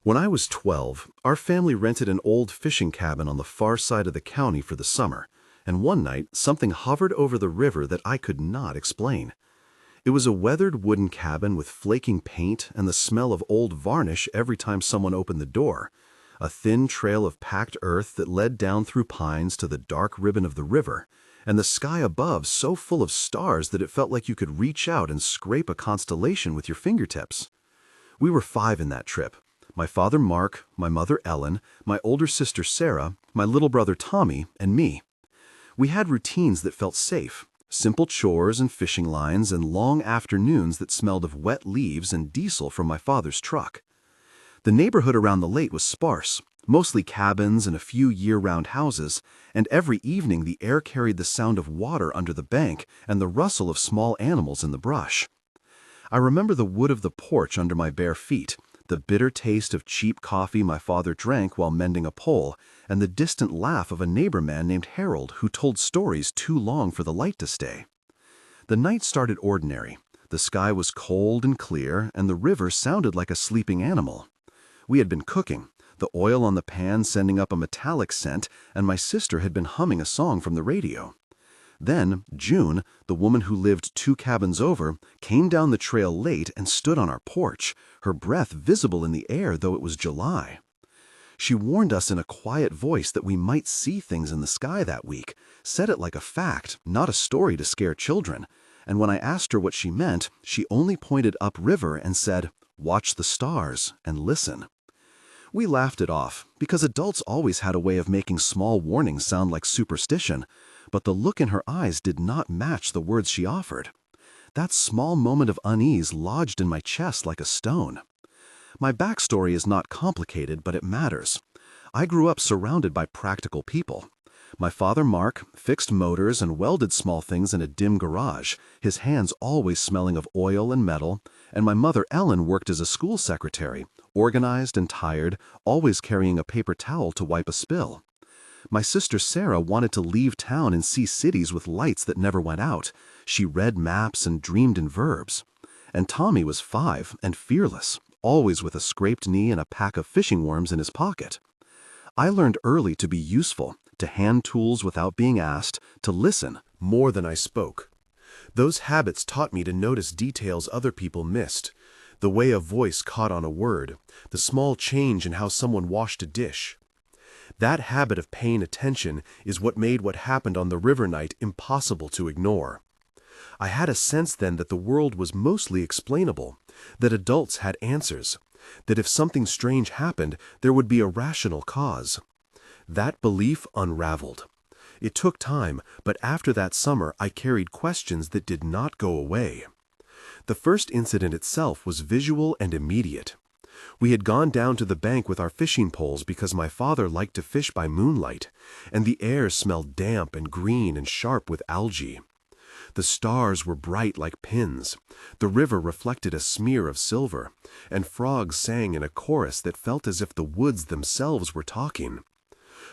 When I was 12, our family rented an old fishing cabin on the far side of the county for the summer, and one night something hovered over the river that I could not explain. It was a weathered wooden cabin with flaking paint and the smell of old varnish every time someone opened the door, a thin trail of packed earth that led down through pines to the dark ribbon of the river, and the sky above so full of stars that it felt like you could reach out and scrape a constellation with your fingertips. We were 5 in that trip. My father Mark, my mother Ellen, my older sister Sarah, my little brother Tommy, and me. We had routines that felt safe, simple chores and fishing lines and long afternoons that smelled of wet leaves and diesel from my father's truck. The neighborhood around the lake was sparse, mostly cabins and a few year-round houses, and every evening the air carried the sound of water under the bank and the rustle of small animals in the brush. I remember the wood of the porch under my bare feet, the bitter taste of cheap coffee my father drank while mending a pole, and the distant laugh of a neighbor man named Harold who told stories too long for the light to stay. The night started ordinary. The sky was cold and clear, and the river sounded like a sleeping animal. We had been cooking, the oil on the pan sending up a metallic scent, and my sister had been humming a song from the radio. Then, June, the woman who lived 2 cabins over, came down the trail late and stood on our porch, her breath visible in the air though it was July. She warned us in a quiet voice that we might see things in the sky that week, said it like a fact, not a story to scare children, and when I asked her what she meant, she only pointed upriver and said, "Watch the stars and listen." We laughed it off, because adults always had a way of making small warnings sound like superstition, but the look in her eyes did not match the words she offered. That small moment of unease lodged in my chest like a stone. My backstory is not complicated, but it matters. I grew up surrounded by practical people. My father Mark fixed motors and welded small things in a dim garage, his hands always smelling of oil and metal, and my mother Ellen worked as a school secretary, organized and tired, always carrying a paper towel to wipe a spill. My sister Sarah wanted to leave town and see cities with lights that never went out. She read maps and dreamed in verbs. And Tommy was 5 and fearless, always with a scraped knee and a pack of fishing worms in his pocket. I learned early to be useful, to hand tools without being asked, to listen more than I spoke. Those habits taught me to notice details other people missed, the way a voice caught on a word, the small change in how someone washed a dish. That habit of paying attention is what made what happened on the river night impossible to ignore. I had a sense then that the world was mostly explainable, that adults had answers, that if something strange happened, there would be a rational cause. That belief unraveled. It took time, but after that summer I carried questions that did not go away. The first incident itself was visual and immediate. We had gone down to the bank with our fishing poles because my father liked to fish by moonlight, and the air smelled damp and green and sharp with algae. The stars were bright like pins, the river reflected a smear of silver, and frogs sang in a chorus that felt as if the woods themselves were talking.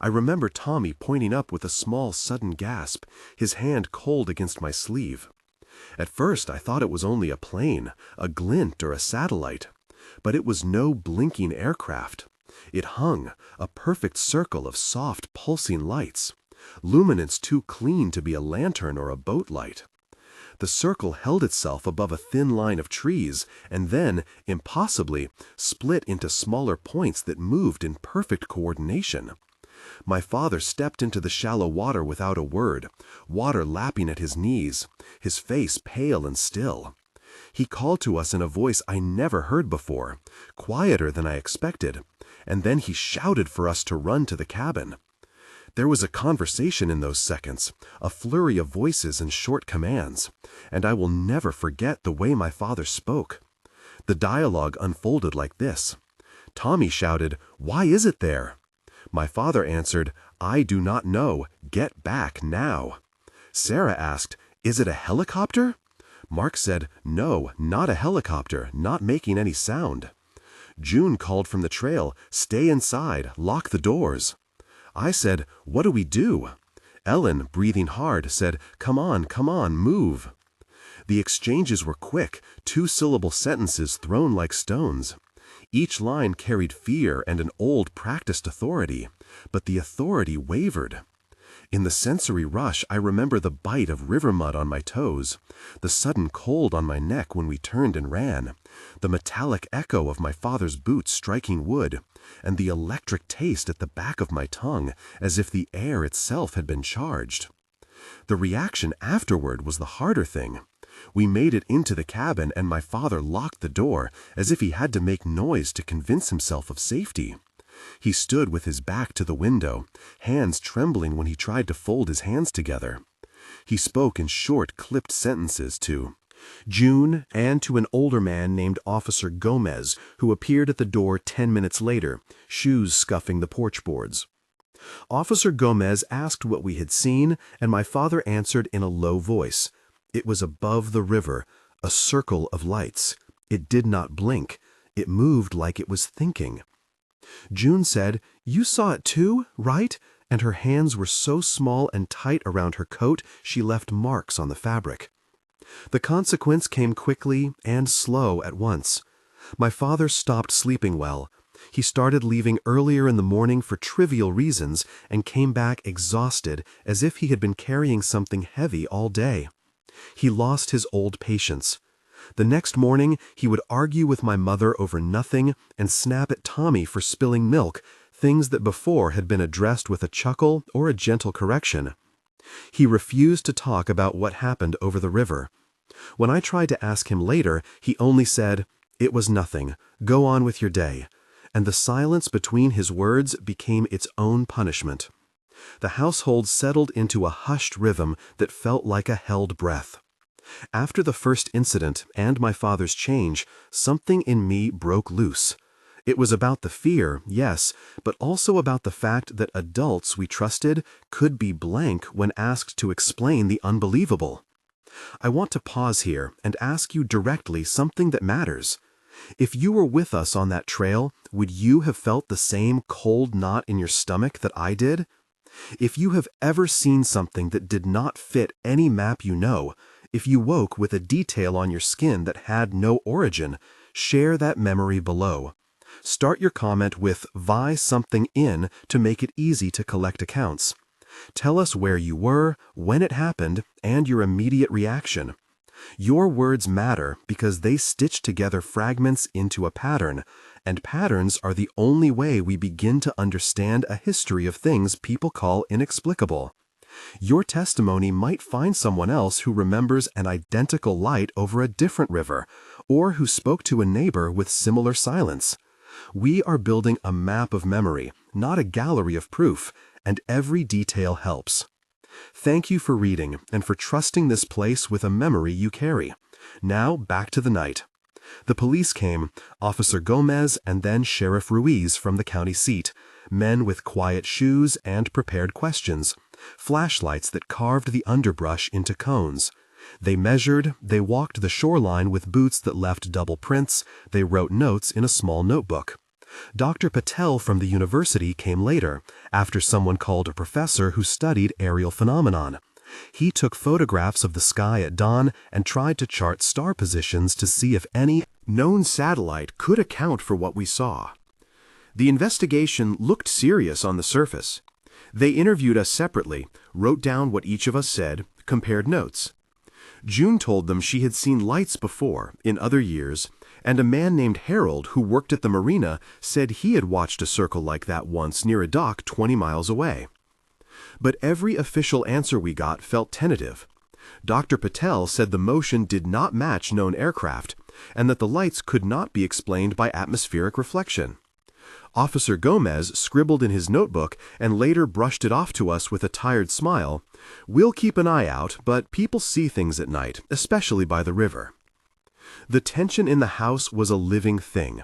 I remember Tommy pointing up with a small sudden gasp, his hand cold against my sleeve. At first I thought it was only a plane, a glint or a satellite. But it was no blinking aircraft. It hung, a perfect circle of soft, pulsing lights, luminance too clean to be a lantern or a boat light. The circle held itself above a thin line of trees and then, impossibly, split into smaller points that moved in perfect coordination. My father stepped into the shallow water without a word, water lapping at his knees, his face pale and still. He called to us in a voice I never heard before, quieter than I expected, and then he shouted for us to run to the cabin. There was a conversation in those seconds, a flurry of voices and short commands, and I will never forget the way my father spoke. The dialogue unfolded like this. Tommy shouted, "Why is it there?" My father answered, "I do not know. Get back now." Sarah asked, "Is it a helicopter?" Mark said, "No, not a helicopter, not making any sound." June called from the trail, "Stay inside, lock the doors." I said, "What do we do?" Ellen, breathing hard, said, come on, move." The exchanges were quick, 2-syllable sentences thrown like stones. Each line carried fear and an old, practiced authority, but the authority wavered. In the sensory rush, I remember the bite of river mud on my toes, the sudden cold on my neck when we turned and ran, the metallic echo of my father's boots striking wood, and the electric taste at the back of my tongue, as if the air itself had been charged. The reaction afterward was the harder thing. We made it into the cabin and my father locked the door, as if he had to make noise to convince himself of safety. He stood with his back to the window, hands trembling when he tried to fold his hands together. He spoke in short, clipped sentences to June and to an older man named Officer Gomez, who appeared at the door 10 minutes later, shoes scuffing the porch boards. Officer Gomez asked what we had seen, and my father answered in a low voice. It was above the river, a circle of lights. It did not blink. It moved like it was thinking. June said, "You saw it too, right?" And her hands were so small and tight around her coat she left marks on the fabric. The consequence came quickly and slow at once. My father stopped sleeping well. He started leaving earlier in the morning for trivial reasons and came back exhausted, as if he had been carrying something heavy all day. He lost his old patience. The next morning, he would argue with my mother over nothing and snap at Tommy for spilling milk, things that before had been addressed with a chuckle or a gentle correction. He refused to talk about what happened over the river. When I tried to ask him later, he only said, "It was nothing. Go on with your day." And the silence between his words became its own punishment. The household settled into a hushed rhythm that felt like a held breath. After the first incident and my father's change, something in me broke loose. It was about the fear, yes, but also about the fact that adults we trusted could be blank when asked to explain the unbelievable. I want to pause here and ask you directly something that matters. If you were with us on that trail, would you have felt the same cold knot in your stomach that I did? If you have ever seen something that did not fit any map you know, if you woke with a detail on your skin that had no origin, share that memory below. Start your comment with "Vi something in" to make it easy to collect accounts. Tell us where you were, when it happened, and your immediate reaction. Your words matter because they stitch together fragments into a pattern, and patterns are the only way we begin to understand a history of things people call inexplicable. Your testimony might find someone else who remembers an identical light over a different river, or who spoke to a neighbor with similar silence. We are building a map of memory, not a gallery of proof, and every detail helps. Thank you for reading and for trusting this place with a memory you carry. Now back to the night. The police came, Officer Gomez and then Sheriff Ruiz from the county seat, men with quiet shoes and prepared questions, flashlights that carved the underbrush into cones. They measured, they walked the shoreline with boots that left double prints, they wrote notes in a small notebook. Dr. Patel from the university came later, after someone called a professor who studied aerial phenomenon. He took photographs of the sky at dawn and tried to chart star positions to see if any known satellite could account for what we saw. The investigation looked serious on the surface. They interviewed us separately, wrote down what each of us said, compared notes. June told them she had seen lights before, in other years, and a man named Harold who worked at the marina said he had watched a circle like that once near a dock 20 miles away. But every official answer we got felt tentative. Dr. Patel said the motion did not match known aircraft, and that the lights could not be explained by atmospheric reflection. Officer Gomez scribbled in his notebook and later brushed it off to us with a tired smile. "We'll keep an eye out, but people see things at night, especially by the river." The tension in the house was a living thing.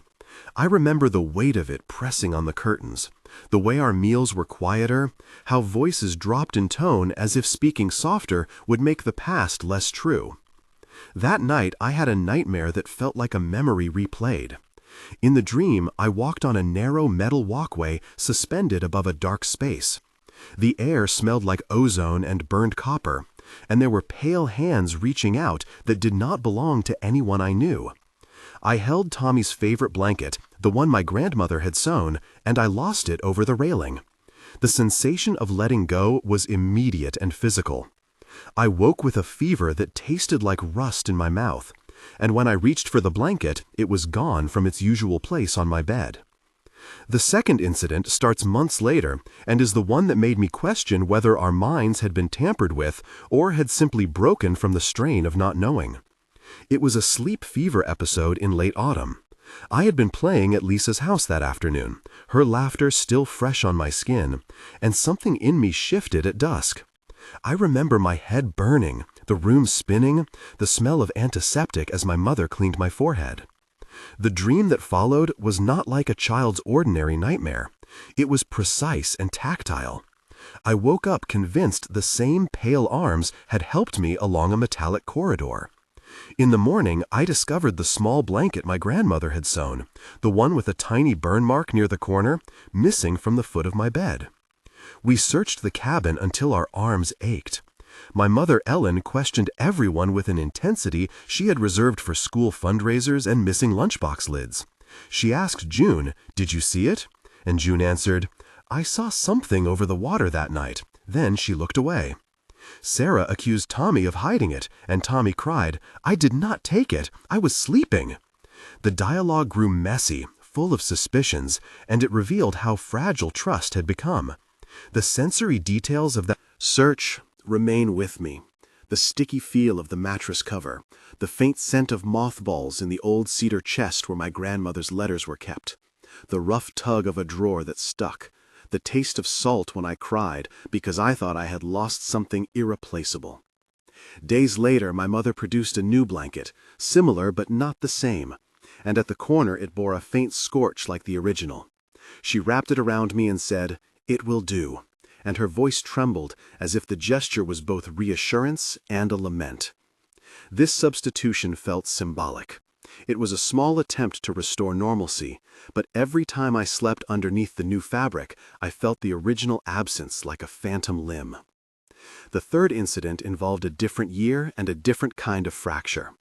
I remember the weight of it pressing on the curtains, the way our meals were quieter, how voices dropped in tone as if speaking softer would make the past less true. That night I had a nightmare that felt like a memory replayed. In the dream, I walked on a narrow metal walkway suspended above a dark space. The air smelled like ozone and burned copper, and there were pale hands reaching out that did not belong to anyone I knew. I held Tommy's favorite blanket, the one my grandmother had sewn, and I lost it over the railing. The sensation of letting go was immediate and physical. I woke with a fever that tasted like rust in my mouth, and when I reached for the blanket, it was gone from its usual place on my bed. The second incident starts months later and is the one that made me question whether our minds had been tampered with or had simply broken from the strain of not knowing. It was a sleep fever episode in late autumn. I had been playing at Lisa's house that afternoon, her laughter still fresh on my skin, and something in me shifted at dusk. I remember my head burning, the room spinning, the smell of antiseptic as my mother cleaned my forehead. The dream that followed was not like a child's ordinary nightmare. It was precise and tactile. I woke up convinced the same pale arms had helped me along a metallic corridor. In the morning, I discovered the small blanket my grandmother had sewn, the one with a tiny burn mark near the corner, missing from the foot of my bed. We searched the cabin until our arms ached. My mother Ellen questioned everyone with an intensity she had reserved for school fundraisers and missing lunchbox lids. She asked June, "Did you see it?" And June answered, "I saw something over the water that night." Then she looked away. Sarah accused Tommy of hiding it, and Tommy cried, "I did not take it. I was sleeping." The dialogue grew messy, full of suspicions, and it revealed how fragile trust had become. The sensory details of that search remain with me. The sticky feel of the mattress cover, the faint scent of mothballs in the old cedar chest where my grandmother's letters were kept, the rough tug of a drawer that stuck, the taste of salt when I cried because I thought I had lost something irreplaceable. Days later, my mother produced a new blanket, similar but not the same, and at the corner it bore a faint scorch like the original. She wrapped it around me and said, "It will do," and her voice trembled as if the gesture was both reassurance and a lament. This substitution felt symbolic. It was a small attempt to restore normalcy, but every time I slept underneath the new fabric, I felt the original absence like a phantom limb. The third incident involved a different year and a different kind of fracture.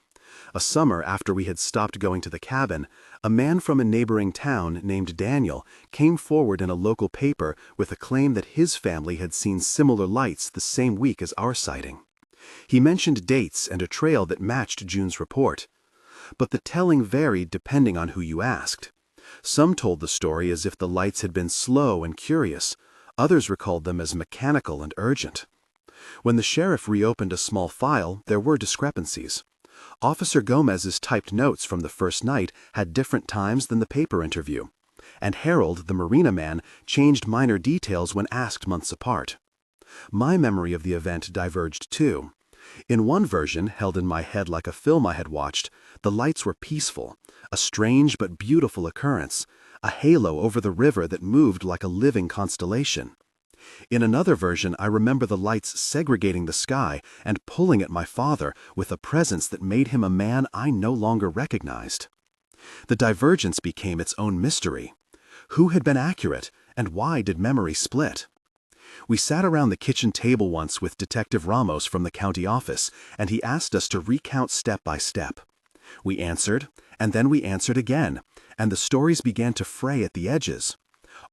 A summer after we had stopped going to the cabin, a man from a neighboring town named Daniel came forward in a local paper with a claim that his family had seen similar lights the same week as our sighting. He mentioned dates and a trail that matched June's report. But the telling varied depending on who you asked. Some told the story as if the lights had been slow and curious. Others recalled them as mechanical and urgent. When the sheriff reopened a small file, there were discrepancies. Officer Gomez's typed notes from the first night had different times than the paper interview, and Harold, the marina man, changed minor details when asked months apart. My memory of the event diverged too. In one version, held in my head like a film I had watched, the lights were peaceful, a strange but beautiful occurrence, a halo over the river that moved like a living constellation. In another version, I remember the lights segregating the sky and pulling at my father with a presence that made him a man I no longer recognized. The divergence became its own mystery. Who had been accurate, and why did memory split? We sat around the kitchen table once with Detective Ramos from the county office, and he asked us to recount step by step. We answered, and then we answered again, and the stories began to fray at the edges.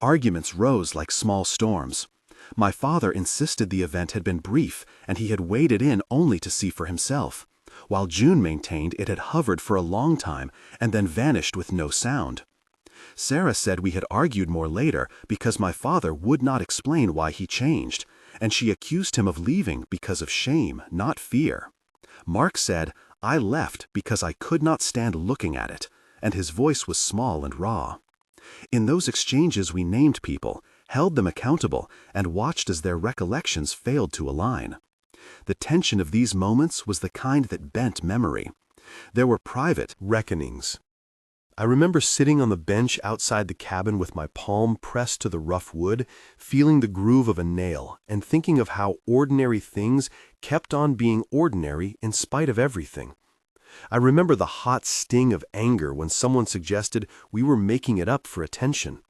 Arguments rose like small storms. My father insisted the event had been brief, and he had waded in only to see for himself, while June maintained it had hovered for a long time and then vanished with no sound. Sarah said we had argued more later because my father would not explain why he changed, and she accused him of leaving because of shame, not fear. Mark said, "I left because I could not stand looking at it," and his voice was small and raw. In those exchanges we named people, held them accountable, and watched as their recollections failed to align. The tension of these moments was the kind that bent memory. There were private reckonings. I remember sitting on the bench outside the cabin with my palm pressed to the rough wood, feeling the groove of a nail, and thinking of how ordinary things kept on being ordinary in spite of everything. I remember the hot sting of anger when someone suggested we were making it up for attention.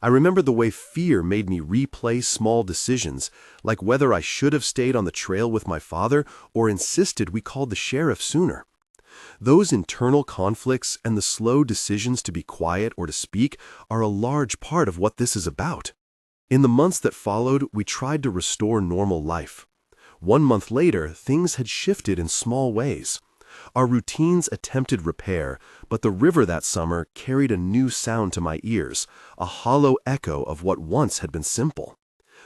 I remember the way fear made me replay small decisions, like whether I should have stayed on the trail with my father or insisted we called the sheriff sooner. Those internal conflicts and the slow decisions to be quiet or to speak are a large part of what this is about. In the months that followed, we tried to restore normal life. 1 month later, things had shifted in small ways. Our routines attempted repair, but the river that summer carried a new sound to my ears, a hollow echo of what once had been simple.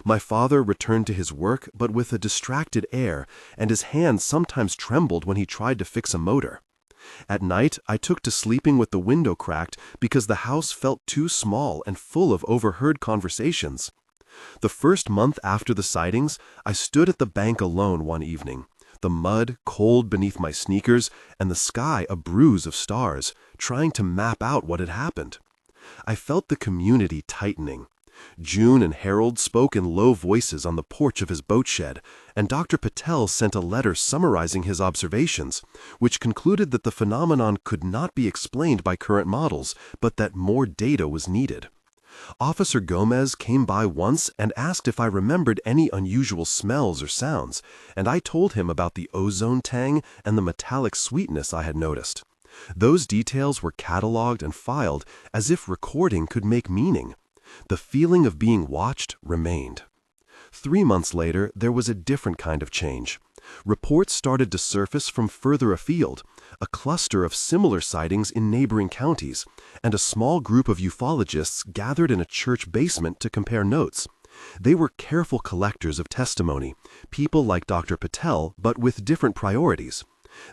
My father returned to his work, but with a distracted air, and his hand sometimes trembled when he tried to fix a motor. At night, I took to sleeping with the window cracked because the house felt too small and full of overheard conversations. The first month after the sightings, I stood at the bank alone one evening, the mud cold beneath my sneakers and the sky a bruise of stars, trying to map out what had happened. I felt the community tightening. June and Harold spoke in low voices on the porch of his boat shed, and Dr. Patel sent a letter summarizing his observations, which concluded that the phenomenon could not be explained by current models, but that more data was needed. Officer Gomez came by once and asked if I remembered any unusual smells or sounds, and I told him about the ozone tang and the metallic sweetness I had noticed. Those details were cataloged and filed as if recording could make meaning. The feeling of being watched remained. 3 months later, there was a different kind of change. Reports started to surface from further afield, a cluster of similar sightings in neighboring counties, and a small group of ufologists gathered in a church basement to compare notes. They were careful collectors of testimony, people like Dr. Patel, but with different priorities.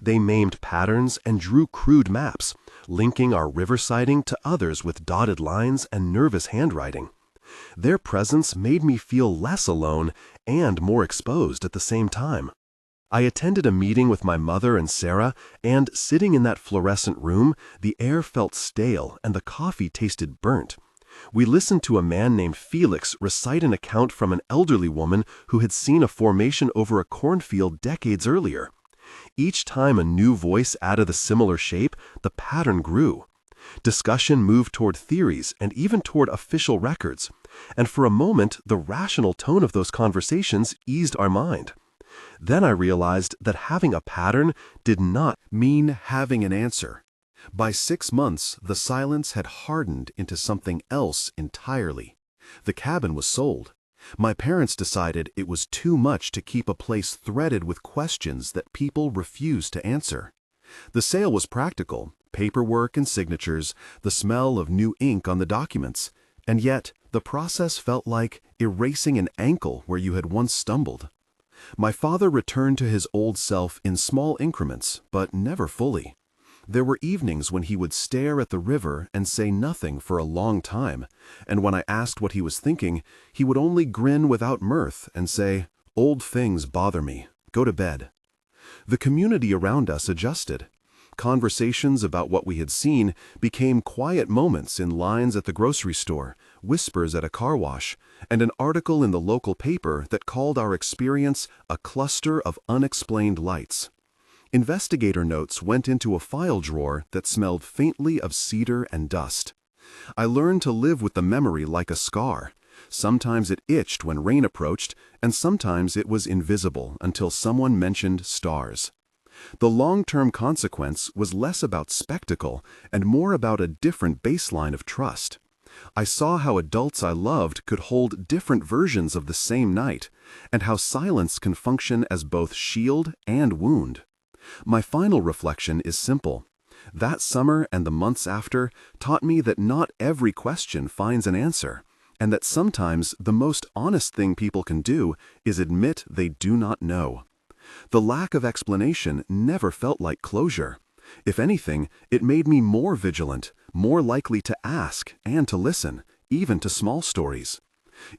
They named patterns and drew crude maps, linking our river sighting to others with dotted lines and nervous handwriting. Their presence made me feel less alone and more exposed at the same time. I attended a meeting with my mother and Sarah, and sitting in that fluorescent room, the air felt stale and the coffee tasted burnt. We listened to a man named Felix recite an account from an elderly woman who had seen a formation over a cornfield decades earlier. Each time a new voice added a similar shape, the pattern grew. Discussion moved toward theories and even toward official records, and for a moment the rational tone of those conversations eased our mind. Then I realized that having a pattern did not mean having an answer. By 6 months, the silence had hardened into something else entirely. The cabin was sold. My parents decided it was too much to keep a place threaded with questions that people refused to answer. The sale was practical, paperwork and signatures, the smell of new ink on the documents, and yet the process felt like erasing an ankle where you had once stumbled. My father returned to his old self in small increments, but never fully. There were evenings when he would stare at the river and say nothing for a long time, and when I asked what he was thinking, he would only grin without mirth and say, "Old things bother me. Go to bed." The community around us adjusted. Conversations about what we had seen became quiet moments in lines at the grocery store, whispers at a car wash, and an article in the local paper that called our experience a cluster of unexplained lights. Investigator notes went into a file drawer that smelled faintly of cedar and dust. I learned to live with the memory like a scar. Sometimes it itched when rain approached, and sometimes it was invisible until someone mentioned stars. The long-term consequence was less about spectacle and more about a different baseline of trust. I saw how adults I loved could hold different versions of the same night, and how silence can function as both shield and wound. My final reflection is simple. That summer and the months after taught me that not every question finds an answer, and that sometimes the most honest thing people can do is admit they do not know. The lack of explanation never felt like closure. If anything, it made me more vigilant, more likely to ask and to listen, even to small stories.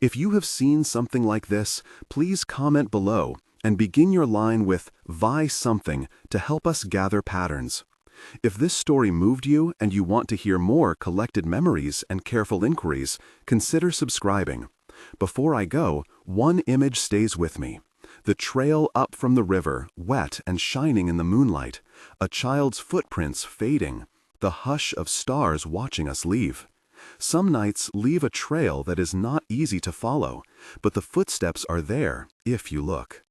If you have seen something like this, please comment below and begin your line with "Vi something" to help us gather patterns. If this story moved you and you want to hear more collected memories and careful inquiries, consider subscribing. Before I go, one image stays with me. The trail up from the river, wet and shining in the moonlight, a child's footprints fading, the hush of stars watching us leave. Some nights leave a trail that is not easy to follow, but the footsteps are there if you look.